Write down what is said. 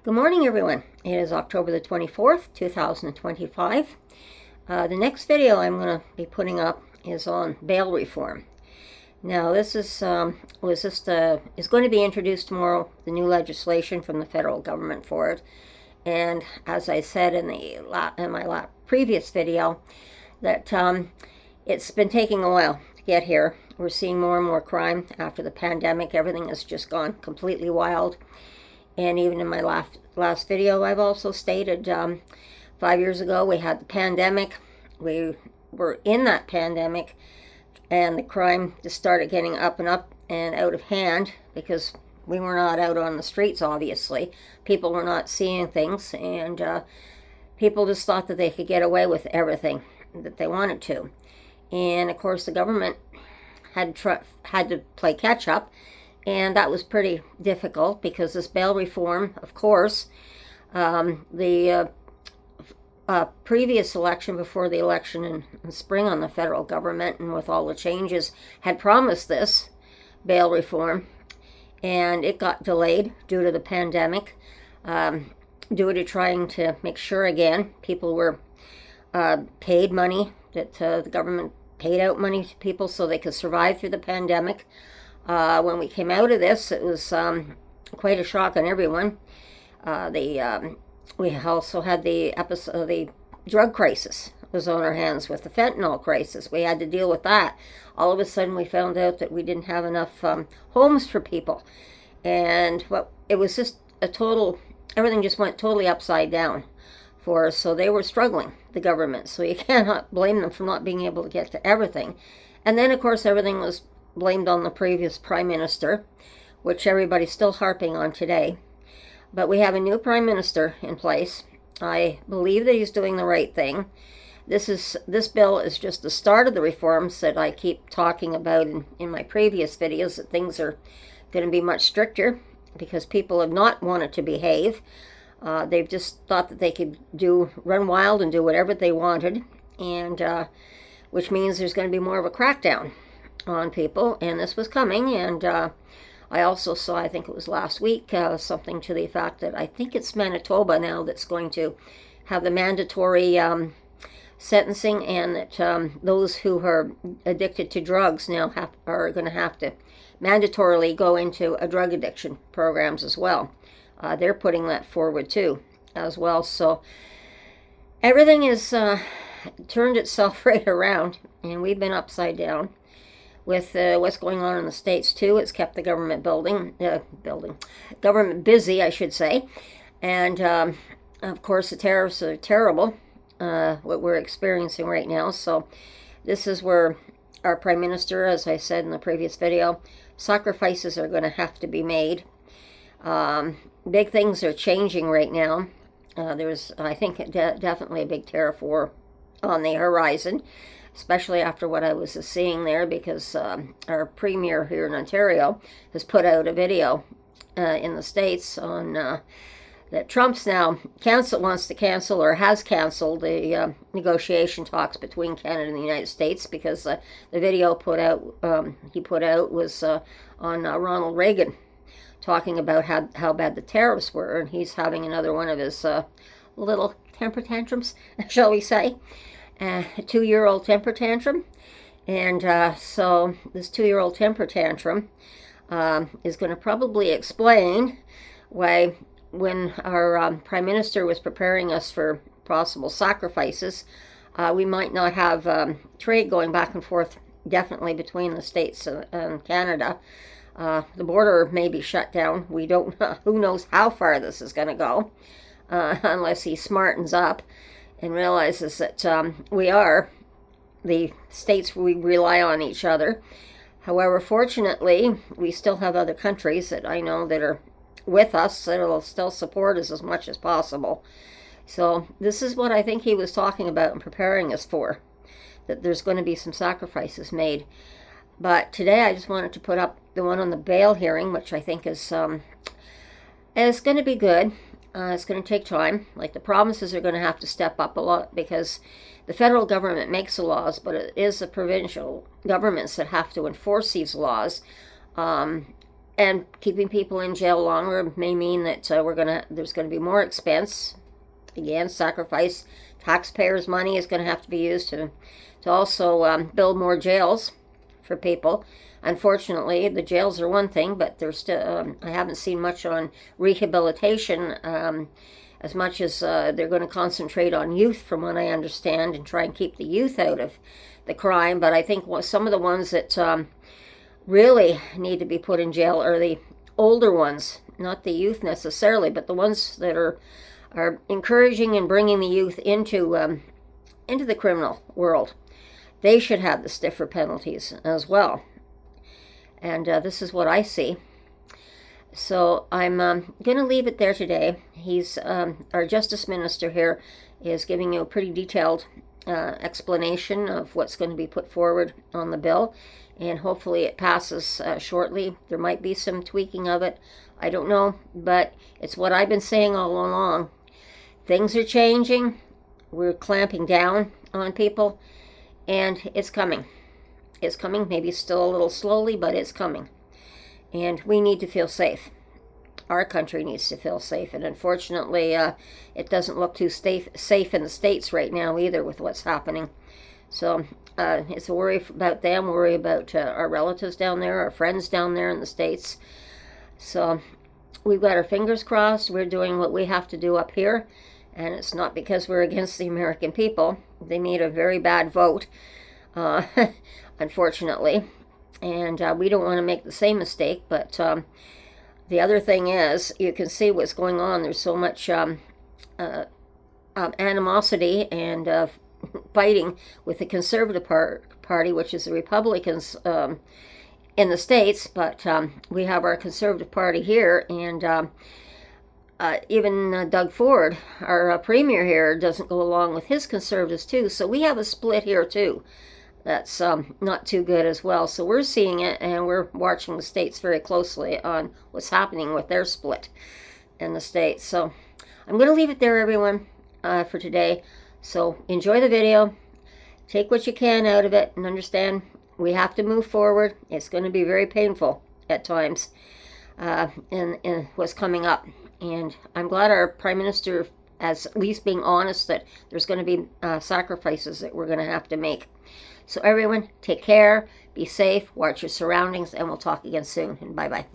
Good morning, everyone. It is October the 24th, 2025. The next video I'm going to be putting up is on bail reform. Now, this is going to be introduced tomorrow, the new legislation from the federal government for it. And as I said in my previous video, that it's been taking a while to get here. We're seeing more and more crime after the pandemic. Everything has just gone completely wild. And even in my last video, I've also stated 5 years ago we had the pandemic. We were in that pandemic, and the crime just started getting up and up and out of hand because we were not out on the streets, obviously. People were not seeing things, and people just thought that they could get away with everything that they wanted to. And, of course, the government had to play catch-up. And that was pretty difficult because this bail reform, of course, the previous election before the election in spring on the federal government and with all the changes had promised this bail reform, and it got delayed due to the pandemic, due to trying to make sure again people were paid money, that the government paid out money to people so they could survive through the pandemic. When we came out of this, it was quite a shock on everyone. We also had the drug crisis was on our hands with the fentanyl crisis. We had to deal with that. All of a sudden, we found out that we didn't have enough homes for people, and it was just everything just went totally upside down for us. So they were struggling, the government. So you cannot blame them for not being able to get to everything. And then, of course, everything was blamed on the previous prime minister, which everybody's still harping on today. But we have a new prime minister in place. I believe that he's doing the right thing. This bill is just the start of the reforms that I keep talking about in my previous videos, that things are going to be much stricter because people have not wanted to behave. They've just thought that they could run wild and do whatever they wanted, and which means there's going to be more of a crackdown on people, and this was coming. And I also saw, I think it was last week, something to the effect that I think it's Manitoba now that's going to have the mandatory sentencing, and that those who are addicted to drugs now are going to have to mandatorily go into a drug addiction programs as well. They're putting that forward too as well. So everything is turned itself right around, and we've been upside down with what's going on in the States too. It's kept the government government busy, I should say. And of course the tariffs are terrible, what we're experiencing right now. So this is where our prime minister, as I said in the previous video, sacrifices are going to have to be made. Big things are changing right now. There's, I think, definitely a big tariff war on the horizon, especially after what I was seeing there, because our premier here in Ontario has put out a video in the States on that Trump's now wants to cancel or has canceled the negotiation talks between Canada and the United States, because the video he put out was on Ronald Reagan talking about how bad the tariffs were, and he's having another one of his little temper tantrums, shall we say. A 2-year-old temper tantrum. And so this 2-year-old temper tantrum is going to probably explain why, when our prime minister was preparing us for possible sacrifices, we might not have trade going back and forth definitely between the States and Canada. The border may be shut down. We don't know. Who knows how far this is going to go, unless he smartens up and realizes that the states, we rely on each other. However, fortunately, we still have other countries that I know that are with us, that will still support us as much as possible. So this is what I think he was talking about and preparing us for, that there's going to be some sacrifices made. But today I just wanted to put up the one on the bail hearing, which I think is going to be good. It's going to take time. Like, the provinces are going to have to step up a lot, because the federal government makes the laws, but it is the provincial governments that have to enforce these laws. And keeping people in jail longer may mean that there's going to be more expense. Again, sacrifice taxpayers' money is going to have to be used to also build more jails for people. Unfortunately, the jails are one thing, but there's still I haven't seen much on rehabilitation, as much as they're going to concentrate on youth, from what I understand, and try and keep the youth out of the crime. But I think some of the ones that really need to be put in jail are the older ones, not the youth necessarily, but the ones that are encouraging and bringing the youth into the criminal world. They should have the stiffer penalties as well. And this is what I see. So I'm going to leave it there today. He's our Justice Minister here is giving you a pretty detailed explanation of what's going to be put forward on the bill, and hopefully it passes shortly. There might be some tweaking of it. I don't know, but it's what I've been saying all along. Things are changing. We're clamping down on people, and it's coming. It's coming, maybe still a little slowly, but it's coming. And we need to feel safe. Our country needs to feel safe. And unfortunately, it doesn't look too safe in the States right now either with what's happening. So it's a worry about them, worry about our relatives down there, our friends down there in the States. So we've got our fingers crossed. We're doing what we have to do up here. And it's not because we're against the American people. They made a very bad vote. Unfortunately, and we don't want to make the same mistake. But the other thing is, you can see what's going on. There's so much animosity and fighting with the Conservative Party, which is the Republicans in the States. But we have our Conservative Party here, and even Doug Ford, our Premier here, doesn't go along with his Conservatives too. So we have a split here too. That's not too good as well. So we're seeing it, and we're watching the States very closely on what's happening with their split in the States. So I'm going to leave it there, everyone, for today. So enjoy the video. Take what you can out of it, and understand we have to move forward. It's going to be very painful at times in what's coming up. And I'm glad our Prime Minister is at least being honest that there's going to be sacrifices that we're going to have to make. So everyone, take care, be safe, watch your surroundings, and we'll talk again soon. And bye-bye.